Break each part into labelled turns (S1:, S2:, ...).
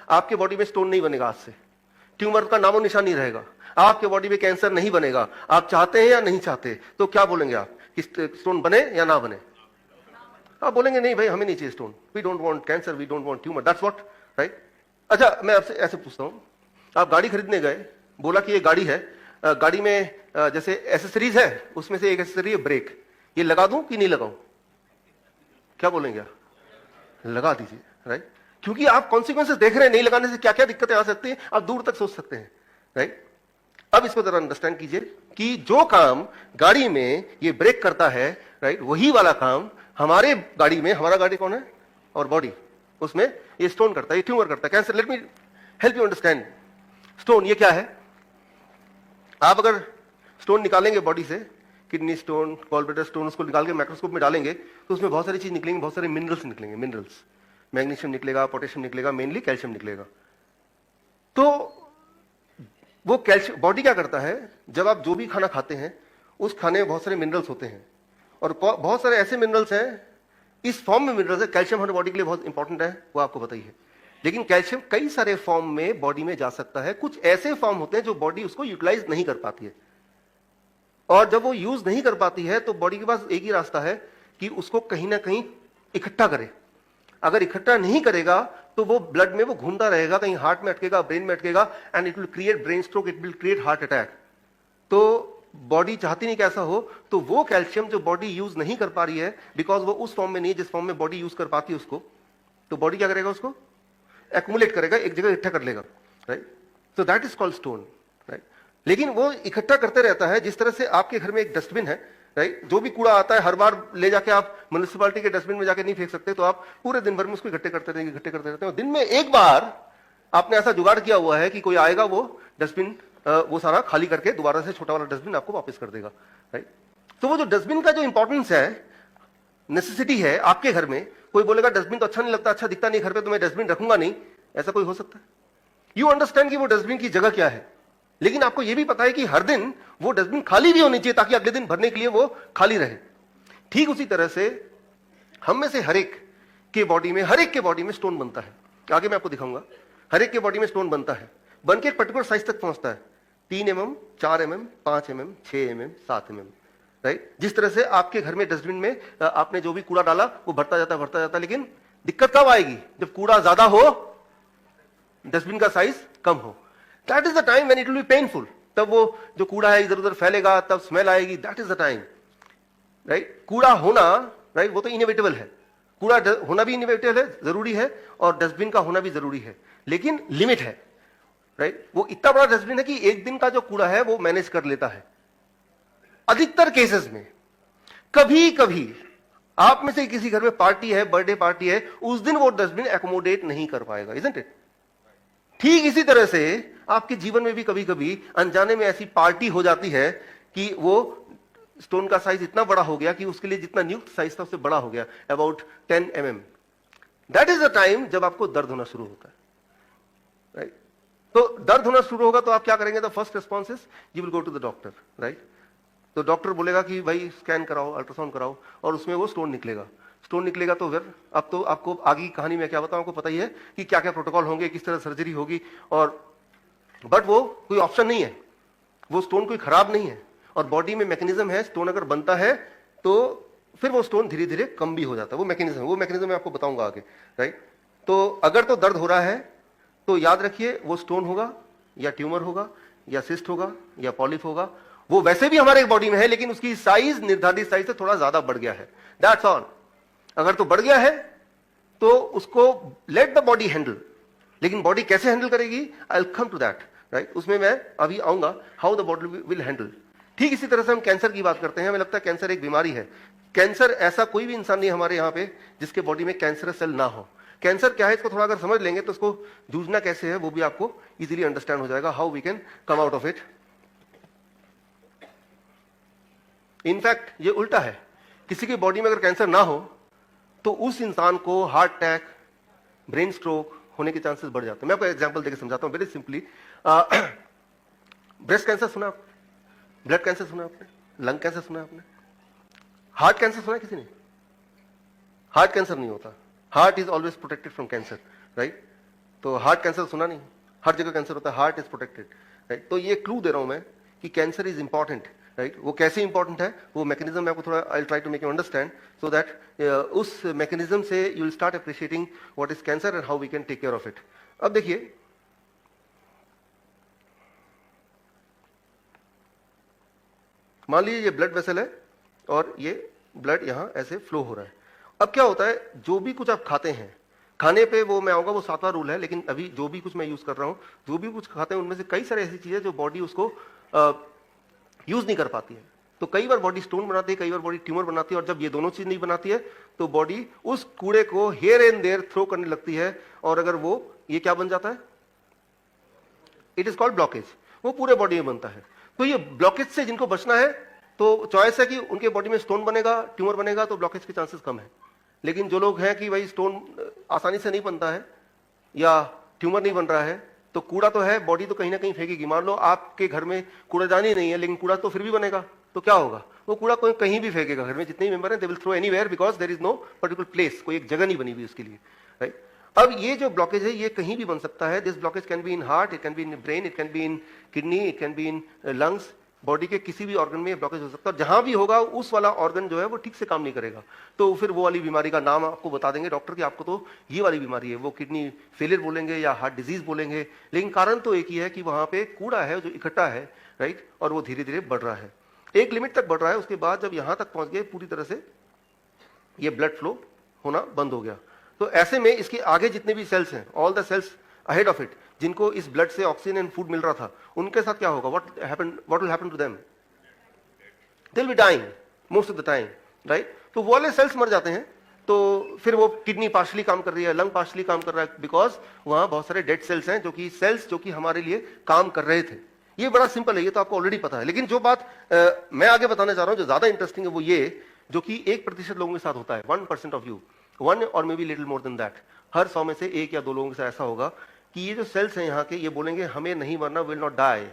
S1: आपके बॉडी में स्टोन नहीं बनेगा आज से, ट्यूमर का नामो निशान नहीं रहेगा, आपके बॉडी में कैंसर नहीं बनेगा। आप चाहते हैं या नहीं चाहते, तो क्या बोलेंगे आप कि स्टोन बने या ना बने? आप बोलेंगे नहीं भाई हमें नहीं चाहिए stone, we don't want cancer, we don't want tumour, that's what, right? अच्छा, मैं आपसे ऐसे पूछता हूं, आप गाड़ी खरीदने गए, बोला कि ये गाड़ी है, गाड़ी में जैसे एसेसरीज है, उसमें से एक एसेसरी है ब्रेक, ये लगा दूं कि नहीं लगाऊं? क्या बोलेंगे आप? लगा दीजिए, राइट? क्योंकि आप कॉन्सिक्वेंसेस देख रहे हैं, नहीं लगाने से क्या क्या दिक्कतें आ सकती हैं, आप दूर तक सोच सकते हैं, राइट? अब इसको जरा अंडरस्टैंड कीजिए कि जो काम गाड़ी में ये ब्रेक करता है, राइट, वही वाला काम हमारे गाड़ी में, हमारा गाड़ी कौन है? और बॉडी, उसमें ये स्टोन करता है, ये ट्यूमर करता है, cancer. Let me help you understand. Stone ये क्या है? आप अगर स्टोन निकालेंगे बॉडी से, किडनी स्टोन, गॉलब्लैडर स्टोन, उसको निकाल के माइक्रोस्कोप में डालेंगे तो उसमें बहुत सारी चीज निकलेंगी, बहुत सारे मिनरल्स निकलेंगे, मिनरल्स, मैग्नीशियम निकलेगा, पोटेशियम निकलेगा, मेनली कैल्शियम निकलेगा। तो वो कैल्शियम, बॉडी क्या करता है, जब आप जो भी खाना खाते हैं उस खाने में बहुत सारे मिनरल्स होते हैं, और बहुत सारे ऐसे मिनरल्स हैं, इस फॉर्म में मिनरल्स है। कैल्शियम हमारे बॉडी के लिए बहुत इंपॉर्टेंट है, वो आपको पता ही है, लेकिन कैल्शियम कई सारे फॉर्म में बॉडी में जा सकता है। कुछ ऐसे फॉर्म होते हैं जो बॉडी उसको यूटिलाइज नहीं कर पाती है, और जब वो यूज नहीं कर पाती है तो बॉडी के पास एक ही रास्ता है कि उसको कहीं ना कहीं इकट्ठा करे। अगर इकट्ठा नहीं करेगा तो वो ब्लड में वो घूमता रहेगा, कहीं हार्ट में अटकेगा, ब्रेन में अटकेगा, and it will create brain stroke, it will create heart attack. तो बॉडी चाहती नहीं कि ऐसा हो, तो वो कैल्शियम जो बॉडी यूज नहीं कर पा रही है, बिकॉज वो उस फॉर्म में नहीं है जिस फॉर्म में बॉडी यूज कर पाती है उसको, तो बॉडी क्या करेगा, उसको एक्युमुलेट करेगा, एक जगह इकट्ठा कर लेगा, right? So that is called stone, right? लेकिन वो इकट्ठा करते रहता है। जिस तरह से आपके घर में एक डस्टबिन है, राइट, जो भी कूड़ा आता है हर बार ले जाके आप म्युनिसिपैलिटी के डस्टबिन में जाके नहीं फेंक सकते, तो आप पूरे दिन भर में उसको इकट्ठे करते रहेंगे, इकट्ठे करते रहते हैं। दिन में एक बार आपने ऐसा जुगाड़ किया हुआ है कि कोई आएगा, वो डस्टबिन वो सारा खाली करके दोबारा से छोटा वाला डस्टबिन आपको वापस कर देगा, राइट? तो वो जो डस्टबिन का जो इंपॉर्टेंस है, नेसेसिटी है आपके घर में, कोई बोलेगा डस्टबिन तो अच्छा नहीं लगता, अच्छा दिखता नहीं घर पे, तो मैं डस्टबिन रखूंगा नहीं, ऐसा कोई हो सकता है? यू अंडरस्टैंड कि वो डस्टबिन की जगह क्या है, लेकिन आपको यह भी पता है कि हर दिन वो डस्टबिन खाली भी होनी चाहिए ताकि अगले दिन भरने के लिए वो खाली रहे। ठीक उसी तरह से हम में से हर एक के बॉडी में, हर एक के बॉडी में स्टोन बनता है। आगे मैं आपको दिखाऊंगा, हर एक के बॉडी में स्टोन बनता है, बन के एक पर्टिकुलर साइज तक पहुंचता है, 3 mm, 4 mm, 5 mm, 6 mm, 7 mm, right? जिस तरह से आपके घर में डस्टबिन में आपने जो भी कूड़ा डाला वो भरता जाता, लेकिन दिक्कत कब आएगी? जब कूड़ा ज्यादा हो, डस्टबिन का साइज कम हो। That is the time when it will be painful. तब वो जो कूड़ा है इधर उधर फैलेगा, तब स्मेल आएगी, that is the time, right? कूड़ा होना, राइट, वो तो इनएविटेबल है, कूड़ा होना भी इनएविटेबल है, जरूरी है, और डस्टबिन का होना भी जरूरी है, लेकिन लिमिट है, राइट? वो इतना बड़ा डस्टबिन है कि एक दिन का जो कूड़ा है वो मैनेज कर लेता है। अधिकतर केसेस में कभी कभी आप में से किसी घर में पार्टी है, बर्थडे पार्टी है, उस दिन वो डस्टबिन एकोमोडेट नहीं कर पाएगा, इजंट इट? ठीक इसी तरह से आपके जीवन में भी कभी कभी अनजाने में ऐसी पार्टी हो जाती है कि वो स्टोन का साइज इतना बड़ा हो गया कि उसके लिए जितना नियुक्त साइज था उससे बड़ा हो गया, about 10 mm। That is the time जब आपको दर्द होना शुरू होता है, राइट? तो दर्द होना शुरू होगा तो आप क्या करेंगे? The first response is you will go to the doctor, right? तो डॉक्टर बोलेगा कि भाई स्कैन कराओ, अल्ट्रासाउंड कराओ, और उसमें वो स्टोन निकलेगा। स्टोन निकलेगा तो फिर अब तो आपको आगे की कहानी में क्या बताऊं, आपको पता ही है कि क्या क्या प्रोटोकॉल होंगे, किस तरह सर्जरी होगी, और बट वो कोई ऑप्शन नहीं है, वो स्टोन कोई खराब नहीं है, और बॉडी में मैकेनिज्म है, स्टोन अगर बनता है तो फिर वो स्टोन धीरे धीरे कम भी हो जाता है। वो मैकेनिज्म मैं आपको बताऊंगा आगे, राइट? तो अगर तो दर्द हो रहा है तो याद रखिए वो स्टोन होगा, या ट्यूमर होगा, या सिस्ट होगा, या पॉलिप होगा। वो वैसे भी हमारे बॉडी में है, लेकिन उसकी साइज निर्धारित साइज से थोड़ा ज्यादा बढ़ गया है, दैट्स ऑल। अगर तो बढ़ गया है तो उसको लेट द बॉडी हैंडल, लेकिन बॉडी कैसे हैंडल करेगी, I will come to that, right? उसमें मैं अभी आऊंगा, how the body will handle. ठीक इसी तरह से हम कैंसर की बात करते हैं, हमें लगता है कैंसर एक बीमारी है। कैंसर, ऐसा कोई भी इंसान नहीं हमारे यहाँ पे जिसके बॉडी में कैंसरस सेल ना हो। कैंसर क्या है इसको थोड़ा अगर समझ लेंगे तो इसको जूझना कैसे है वो भी आपको इजीली अंडरस्टैंड हो जाएगा, how we can come out of it. In fact ये उल्टा है, किसी की बॉडी में अगर कैंसर ना हो तो उस इंसान को हार्ट अटैक, ब्रेन स्ट्रोक होने के चांसेस बढ़ जाते हैं। मैं आपको एग्जांपल देकर समझाता हूं वेरी सिंपली। ब्रेस्ट कैंसर सुना आपने, ब्लड कैंसर सुना आपने, लंग कैंसर सुना आपने, हार्ट कैंसर सुना किसी ने? हार्ट कैंसर नहीं होता, heart is always protected from cancer, right? तो हार्ट कैंसर सुना नहीं, हर जगह कैंसर होता है, हार्ट इज प्रोटेक्टेड, राइट। तो ये क्लू दे रहा हूं मैं कि कैंसर इज इंपॉर्टेंट, राइट। वो कैसे इंपॉर्टेंट है, वो मैकेनिज्म मैं आपको थोड़ा I try to make you understand, so that उस मैकेनिज्म से you will start appreciating what is cancer and how we can take care of it. अब देखिए, मान लीजिए ये ब्लड वेसल है और ये ब्लड यहां ऐसे फ्लो हो रहा है। अब क्या होता है, जो भी कुछ आप खाते हैं, खाने पे वो मैं आऊंगा, वो 7वां रूल है, लेकिन अभी जो भी कुछ मैं यूज कर रहा हूं, जो भी कुछ खाते हैं उनमें से कई सारी ऐसी चीजें जो बॉडी उसको यूज नहीं कर पाती है। तो कई बार बॉडी स्टोन बनाती है, कई बार बॉडी ट्यूमर बनाती है, और जब ये दोनों चीज नहीं बनाती है तो बॉडी उस कूड़े को हियर एंड देयर थ्रो करने लगती है, और अगर वो ये क्या बन जाता है, इट इज कॉल्ड ब्लॉकेज, वो पूरे बॉडी में बनता है। तो ये ब्लॉकेज से जिनको बचना है तो चॉइस है कि उनके बॉडी में स्टोन बनेगा, ट्यूमर बनेगा, तो ब्लॉकेज के चांसेस कम है। लेकिन जो लोग हैं कि भाई स्टोन आसानी से नहीं बनता है या ट्यूमर नहीं बन रहा है, तो कूड़ा तो है, बॉडी तो कहीं ना कहीं फेंकेगी। मान लो आपके घर में कूड़ादान ही नहीं है, लेकिन कूड़ा तो फिर भी बनेगा, तो क्या होगा, वो कूड़ा कोई कहीं भी फेंकेगा। घर में जितने मेंबर हैं they will throw anywhere, because there is no particular place, कोई एक जगह नहीं बनी हुई उसके लिए, राइट। अब ये जो ब्लॉकेज है ये कहीं भी बन सकता है। This blockage can be in heart, it can be in brain, it can be in kidney, it can be in lungs. Body के किसी भी ऑर्गन में ब्लॉकेज हो सकता है, जहां भी होगा उस वाला ऑर्गन जो है वो ठीक से काम नहीं करेगा, तो फिर वो वाली बीमारी का नाम आपको बता देंगे डॉक्टर कि आपको तो ये वाली बीमारी है, वो किडनी फेलियर बोलेंगे या हार्ट डिजीज बोलेंगे, लेकिन कारण तो एक ही है कि वहां पे कूड़ा है जो इकट्ठा है, राइट, और वो धीरे धीरे बढ़ रहा है, एक लिमिट तक बढ़ रहा है। उसके बाद जब यहां तक पहुंच गए पूरी तरह से ये ब्लड फ्लो होना बंद हो गया, तो ऐसे में इसके आगे जितने भी सेल्स हैं, all the cells ahead of it, जिनको इस ब्लड से ऑक्सीजन एंड फूड मिल रहा था, उनके साथ क्या होगा, what will happen to them, they will be dying most of the time, right. तो वो वाले सेल्स मर जाते हैं, तो फिर वो किडनी पार्शली काम कर रही है, लंग पार्शली काम कर रहा है, बिकॉज वहां बहुत सारे डेड सेल्स हैं, जो कि सेल्स जो कि हमारे लिए काम कर रहे थे। ये बड़ा सिंपल है, ये तो आपको ऑलरेडी पता है, लेकिन जो बात मैं आगे बताने जा रहा हूं जो ज्यादा इंटरेस्टिंग है वो ये, जो कि 1% लोगों के साथ होता है, 1% ऑफ यू, 1 और may be little more than that, हर 100 में से 1 या 2 लोगों के साथ ऐसा होगा कि ये जो सेल्स हैं यहाँ के, ये बोलेंगे हमें नहीं मरना, will not die,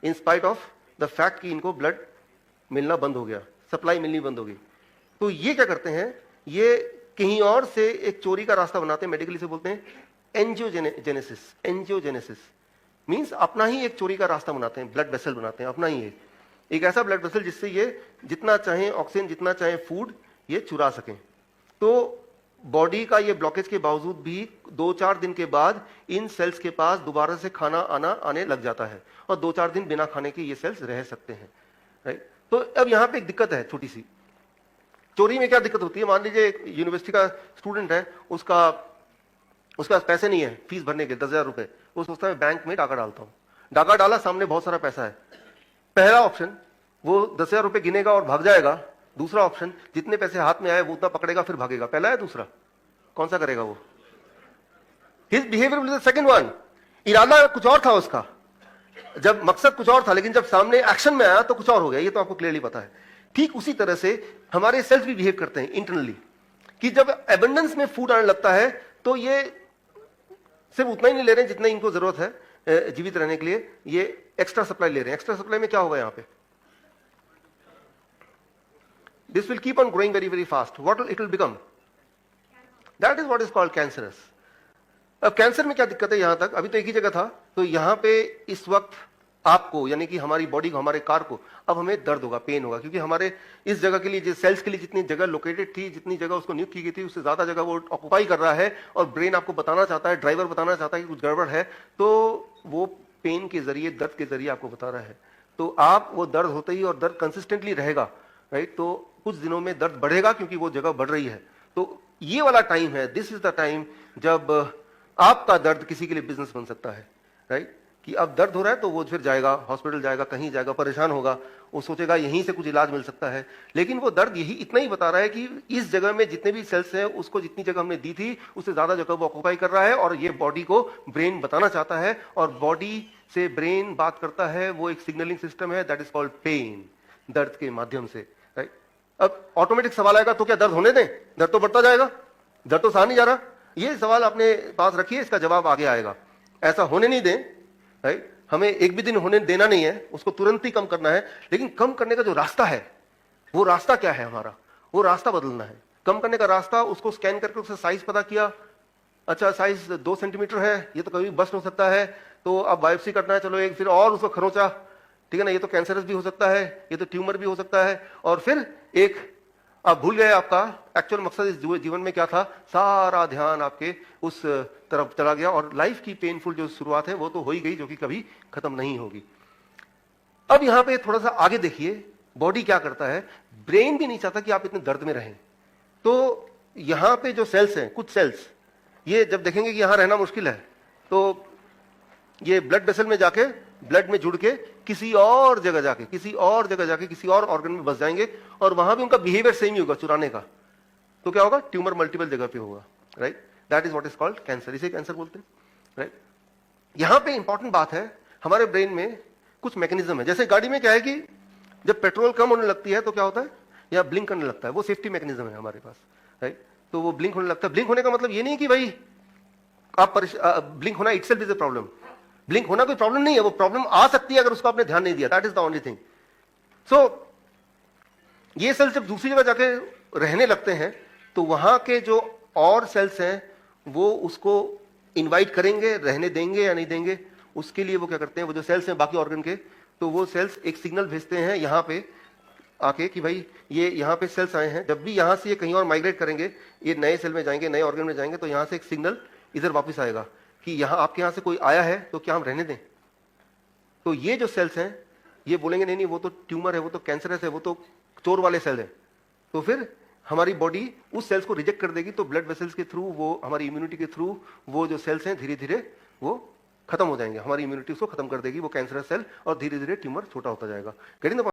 S1: in spite of the fact कि इनको ब्लड मिलना बंद हो गया, सप्लाई मिलनी बंद हो गई। तो ये क्या करते हैं, ये कहीं और से एक चोरी का रास्ता बनाते हैं, मेडिकली से बोलते हैं एंजियोजेनेसिस। एंजियोजेनेसिस मींस अपना ही एक चोरी का रास्ता बनाते हैं, ब्लड वेसल बनाते हैं अपना ही एक ऐसा ब्लड वेसल जिससे ये जितना चाहे ऑक्सीजन, जितना चाहे फूड ये चुरा सकें। तो बॉडी का ये ब्लॉकेज के बावजूद भी 2-4 दिन के बाद इन सेल्स के पास दोबारा से खाना आने लग जाता है, और 2-4 दिन बिना खाने के ये सेल्स रह सकते हैं, राइट। तो अब यहां पे एक दिक्कत है छोटी सी, चोरी में क्या दिक्कत होती है, मान लीजिए एक यूनिवर्सिटी का स्टूडेंट है, उसका पास पैसे नहीं है फीस भरने के 10,000 रुपए, वो सोचता है बैंक में डाका डालता हूं, डाका डाला, सामने बहुत सारा पैसा है, पहला ऑप्शन वो 10,000 रुपए गिनेगा और भाग जाएगा, दूसरा ऑप्शन जितने पैसे हाथ में आए वो उतना पकड़ेगा फिर भागेगा, पहला है दूसरा, कौन सा करेगा वो, his behaviour will be the second one. इरादा कुछ और था उसका, जब मकसद कुछ और था, लेकिन जब सामने एक्शन में आया तो कुछ और हो गया, ये तो आपको क्लियरली पता है। ठीक उसी तरह से हमारे सेल्स भी बिहेव करते हैं इंटरनली, कि जब एबंडेंस में फूड आने लगता है तो ये सिर्फ उतना ही नहीं ले रहे हैं जितना इनको जरूरत है जीवित रहने के लिए, ये एक्स्ट्रा सप्लाई ले रहे हैं। एक्स्ट्रा सप्लाई में क्या होगा, यहां पे this will keep on growing very very fast, what it will become, that is what is called cancerous। अब कैंसर में क्या दिक्कत है, यहां तक अभी तो एक ही जगह था, तो यहां पे इस वक्त आपको यानी कि हमारी बॉडी को, हमारे कार को अब हमें दर्द होगा, पेन होगा, क्योंकि हमारे इस जगह के लिए, सेल्स के लिए जितनी जगह लोकेटेड थी, जितनी जगह उसको नियुक्त की गई थी, उससे ज्यादा जगह वो ऑक्युपाई कर रहा है, और ब्रेन आपको बताना चाहता है, ड्राइवर बताना चाहता है कि कुछ गड़बड़ है, तो वो पेन के जरिए, दर्द के जरिए आपको बता रहा है। तो आप वो दर्द होते ही, और दर्द कंसिस्टेंटली रहेगा, राइट, तो कुछ दिनों में दर्द बढ़ेगा क्योंकि वो जगह बढ़ रही है। तो ये वाला टाइम है, दिस इज द टाइम जब आपका दर्द किसी के लिए बिजनेस बन सकता है, राइट, कि अब दर्द हो रहा है तो वो फिर जाएगा हॉस्पिटल, जाएगा कहीं जाएगा, परेशान होगा, वो सोचेगा यहीं से कुछ इलाज मिल सकता है, लेकिन वो दर्द यही इतना ही बता रहा है कि इस जगह में जितने भी सेल्स हैं उसको जितनी जगह हमने दी थी उससे ज्यादा जगह वो ऑक्युपाई कर रहा है, और ये बॉडी को ब्रेन बताना चाहता है, और बॉडी से ब्रेन बात करता है, वो एक सिग्नलिंग सिस्टम है, दैट इज कॉल्ड पेन, दर्द के माध्यम से, राइट। अब ऑटोमेटिक सवाल आएगा, तो क्या दर्द होने दें, दर्द तो बढ़ता जाएगा, दर्द तो सहा नहीं जा रहा, ये सवाल अपने पास रखिए, इसका जवाब आगे आएगा। ऐसा होने नहीं दें, राइट, हमें एक भी दिन होने देना नहीं है, उसको तुरंत ही कम करना है, लेकिन कम करने का जो रास्ता है, वो रास्ता क्या है हमारा, वो रास्ता बदलना है। कम करने का रास्ता, उसको स्कैन करके उसका साइज पता किया, अच्छा साइज 2 सेंटीमीटर है, ये तो कभी बस्ट हो सकता है, तो अब बायोप्सी करना है, चलो एक फिर और उसको खरोंचा, ठीक है ना, ये तो कैंसरस भी हो सकता है, ये तो ट्यूमर भी हो सकता है, और फिर एक आप भूल गए आपका एक्चुअल मकसद इस जीवन में क्या था, सारा ध्यान आपके उस तरफ चला गया, और लाइफ की पेनफुल जो शुरुआत है वो तो हो ही गई, जो कि कभी खत्म नहीं होगी। अब यहां पे थोड़ा सा आगे देखिए, बॉडी क्या करता है, ब्रेन भी नहीं चाहता कि आप इतने दर्द में रहें, तो यहां पे जो सेल्स हैं, कुछ सेल्स, ये जब देखेंगे कि यहां रहना मुश्किल है, तो ये ब्लड वेसल में जाके, ब्लड में जुड़ के किसी और जगह जाके किसी और ऑर्गन में बस जाएंगे, और वहां भी उनका बिहेवियर सेम ही होगा, चुराने का। तो क्या होगा, ट्यूमर मल्टीपल जगह पे होगा, right, that is what is called cancer, इसे कैंसर बोलते हैं, राइट। यहां पे इंपॉर्टेंट बात है, हमारे ब्रेन में कुछ मैकेनिज्म है, जैसे गाड़ी में क्या है कि जब पेट्रोल कम होने लगती है तो क्या होता है, या ब्लिंक करने लगता है, वो सेफ्टी मैकेनिज्म है हमारे पास, राइट। तो वो ब्लिंक होने लगता है। ब्लिंक होने का मतलब ये नहीं कि भाई आप ब्लिंक होना itself is a problem, blink होना कोई प्रॉब्लम नहीं है, वो प्रॉब्लम आ सकती है अगर उसको आपने ध्यान नहीं दिया, that is the only thing. So ये सेल्स जब दूसरी जगह जाके रहने लगते हैं, तो वहां के जो और सेल्स हैं वो उसको इनवाइट करेंगे, रहने देंगे या नहीं देंगे, उसके लिए वो क्या करते हैं, वो जो सेल्स हैं बाकी ऑर्गन के, तो वो सेल्स एक सिग्नल भेजते हैं यहां पे आके कि भाई ये यहाँ पे सेल्स आए हैं, जब भी यहाँ से ये कहीं और माइग्रेट करेंगे, ये नए सेल में जाएंगे, नए ऑर्गन में जाएंगे, तो यहाँ से एक सिग्नल इधर वापस आएगा कि यहाँ आपके यहाँ से कोई आया है, तो क्या हम रहने दें। तो ये जो सेल्स हैं ये बोलेंगे नहीं नहीं वो तो ट्यूमर है, वो तो कैंसरस है, वो तो चोर वाले सेल है, तो फिर हमारी बॉडी उस सेल्स को रिजेक्ट कर देगी। तो ब्लड वेसल्स के थ्रू, वो हमारी इम्यूनिटी के थ्रू, वो जो सेल्स हैं धीरे धीरे वो खत्म हो जाएंगे, हमारी इम्यूनिटी उसको खत्म कर देगी, वो कैंसरस सेल, और धीरे धीरे ट्यूमर छोटा होता जाएगा। Getting the